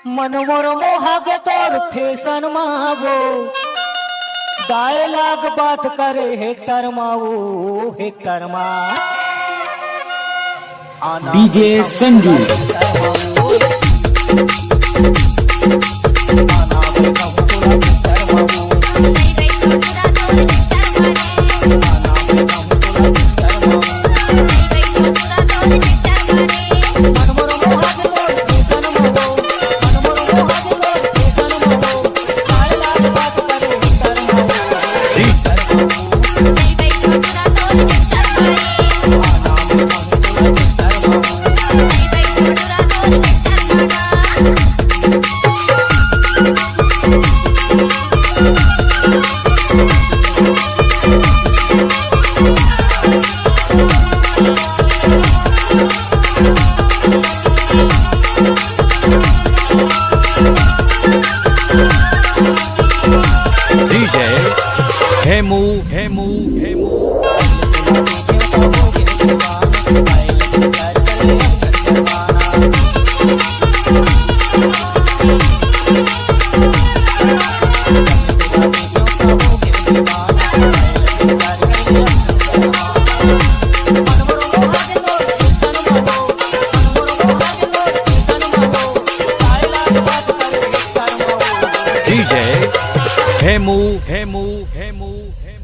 मनमोर मोहागे तोर फैशन मावो डायलॉग बात करे हेक्टर मावो हेक्टर मा DJ Sanju DJ Hemu Hemu Hemu DJ Hemu Hemu Hemu Hemu